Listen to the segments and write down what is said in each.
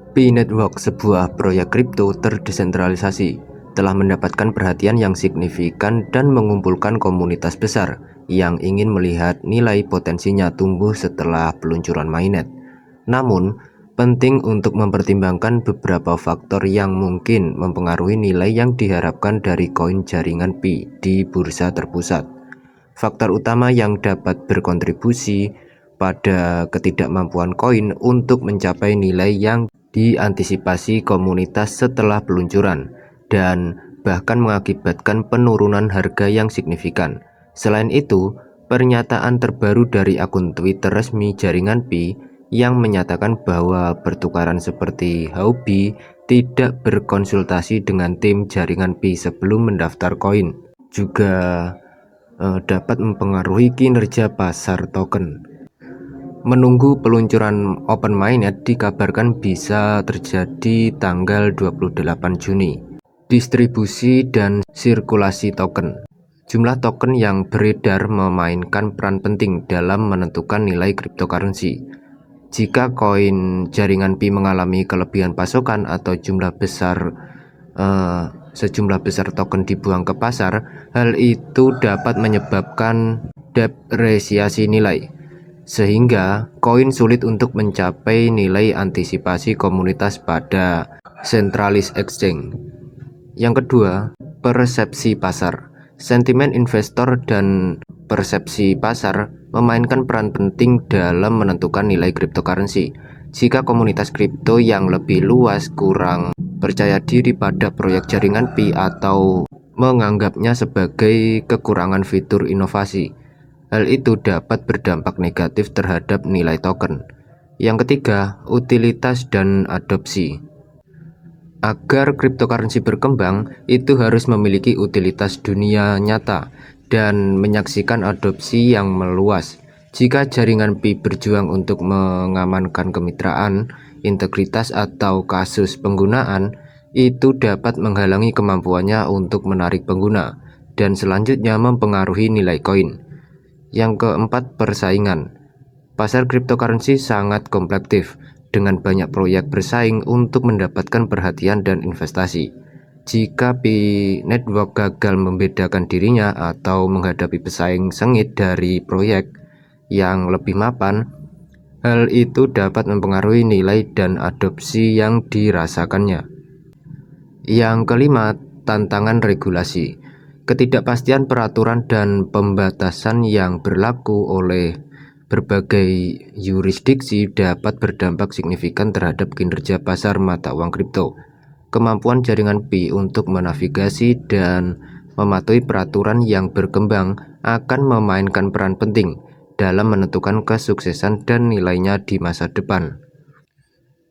Pi Network, sebuah proyek kripto terdesentralisasi, telah mendapatkan perhatian yang signifikan dan mengumpulkan komunitas besar yang ingin melihat nilai potensinya tumbuh setelah peluncuran mainnet. Namun, penting untuk mempertimbangkan beberapa faktor yang mungkin mempengaruhi nilai yang diharapkan dari koin jaringan Pi di bursa terpusat. Faktor utama yang dapat berkontribusi pada ketidakmampuan koin untuk mencapai nilai yang diantisipasi komunitas setelah peluncuran, dan bahkan mengakibatkan penurunan harga yang signifikan. Selain itu, pernyataan terbaru dari akun Twitter resmi jaringan Pi yang menyatakan bahwa pertukaran seperti Huobi tidak berkonsultasi dengan tim jaringan Pi sebelum mendaftar koin juga dapat mempengaruhi kinerja pasar token. Menunggu peluncuran open mainnet dikabarkan bisa terjadi tanggal 28 Juni. Distribusi dan sirkulasi token. Jumlah token yang beredar memainkan peran penting dalam menentukan nilai cryptocurrency. Jika koin jaringan Pi mengalami kelebihan pasokan atau sejumlah besar token dibuang ke pasar, hal itu dapat menyebabkan depresiasi nilai, sehingga koin sulit untuk mencapai nilai antisipasi komunitas pada centralized exchange. Yang kedua, persepsi pasar. Sentimen investor dan persepsi pasar memainkan peran penting dalam menentukan nilai cryptocurrency. Jika komunitas kripto yang lebih luas kurang percaya diri pada proyek jaringan Pi atau menganggapnya sebagai kekurangan fitur inovasi, hal itu dapat berdampak negatif terhadap nilai token. Yang ketiga, utilitas dan adopsi. Agar cryptocurrency berkembang, itu harus memiliki utilitas dunia nyata dan menyaksikan adopsi yang meluas. Jika jaringan Pi berjuang untuk mengamankan kemitraan, integritas, atau kasus penggunaan, itu dapat menghalangi kemampuannya untuk menarik pengguna dan selanjutnya mempengaruhi nilai koin. Yang keempat, persaingan. Pasar cryptocurrency sangat komplektif, dengan banyak proyek bersaing untuk mendapatkan perhatian dan investasi. Jika Pi Network gagal membedakan dirinya atau menghadapi pesaing sengit dari proyek yang lebih mapan, hal itu dapat mempengaruhi nilai dan adopsi yang dirasakannya. Yang kelima, tantangan regulasi. Ketidakpastian peraturan dan pembatasan yang berlaku oleh berbagai yurisdiksi dapat berdampak signifikan terhadap kinerja pasar mata uang kripto. Kemampuan jaringan Pi untuk menavigasi dan mematuhi peraturan yang berkembang akan memainkan peran penting dalam menentukan kesuksesan dan nilainya di masa depan.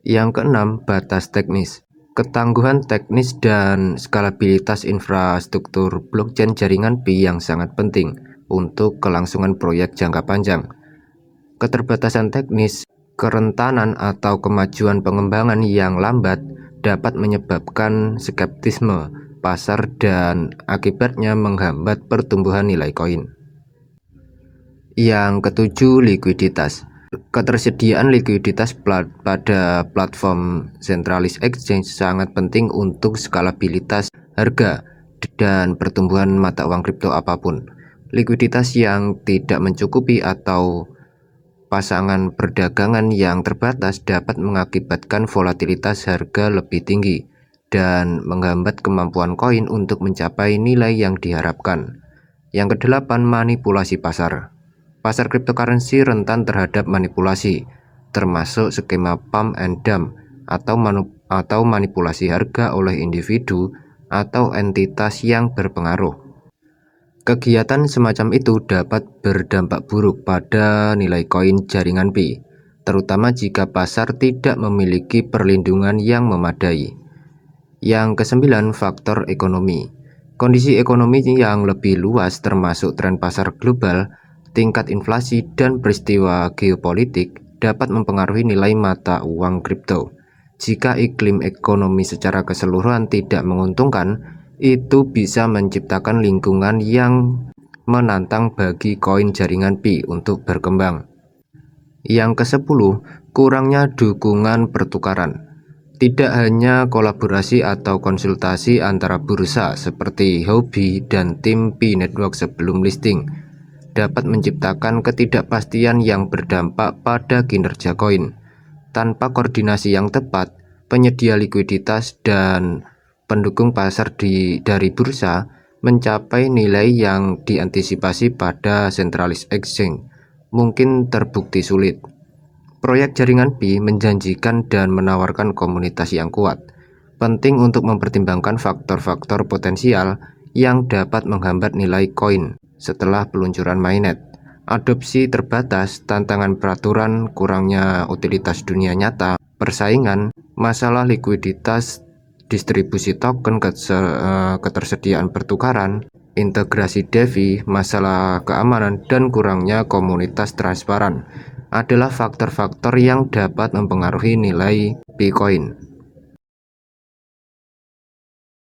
Yang keenam, batas teknis. Ketangguhan teknis dan skalabilitas infrastruktur blockchain jaringan Pi yang sangat penting untuk kelangsungan proyek jangka panjang. Keterbatasan teknis, kerentanan, atau kemajuan pengembangan yang lambat dapat menyebabkan skeptisme pasar dan akibatnya menghambat pertumbuhan nilai koin. Yang ketujuh, likuiditas. Ketersediaan likuiditas pada platform centralized exchange sangat penting untuk skalabilitas harga dan pertumbuhan mata uang kripto apapun. Likuiditas yang tidak mencukupi atau pasangan perdagangan yang terbatas dapat mengakibatkan volatilitas harga lebih tinggi dan menghambat kemampuan koin untuk mencapai nilai yang diharapkan. Yang kedelapan, manipulasi pasar. Pasar cryptocurrency rentan terhadap manipulasi, termasuk skema pump and dump atau manipulasi harga oleh individu atau entitas yang berpengaruh. Kegiatan semacam itu dapat berdampak buruk pada nilai koin jaringan Pi, terutama jika pasar tidak memiliki perlindungan yang memadai. Yang kesembilan, faktor ekonomi. Kondisi ekonomi yang lebih luas termasuk tren pasar global, tingkat inflasi, dan peristiwa geopolitik dapat mempengaruhi nilai mata uang kripto. Jika iklim ekonomi secara keseluruhan tidak menguntungkan, itu bisa menciptakan lingkungan yang menantang bagi koin jaringan Pi untuk berkembang. Yang ke-10, kurangnya dukungan pertukaran. Tidak hanya kolaborasi atau konsultasi antara bursa seperti Huobi dan tim Pi Network sebelum listing dapat menciptakan ketidakpastian yang berdampak pada kinerja koin. Tanpa koordinasi yang tepat, penyedia likuiditas dan pendukung pasar dari bursa mencapai nilai yang diantisipasi pada centralized exchange mungkin terbukti sulit. Proyek jaringan Pi menjanjikan dan menawarkan komunitas yang kuat. Penting untuk mempertimbangkan faktor-faktor potensial yang dapat menghambat nilai koin setelah peluncuran mainnet. Adopsi terbatas, tantangan peraturan, kurangnya utilitas dunia nyata, persaingan, masalah likuiditas, distribusi token, ketersediaan pertukaran, integrasi DeFi, masalah keamanan, dan kurangnya komunitas transparan adalah faktor-faktor yang dapat mempengaruhi nilai Bitcoin.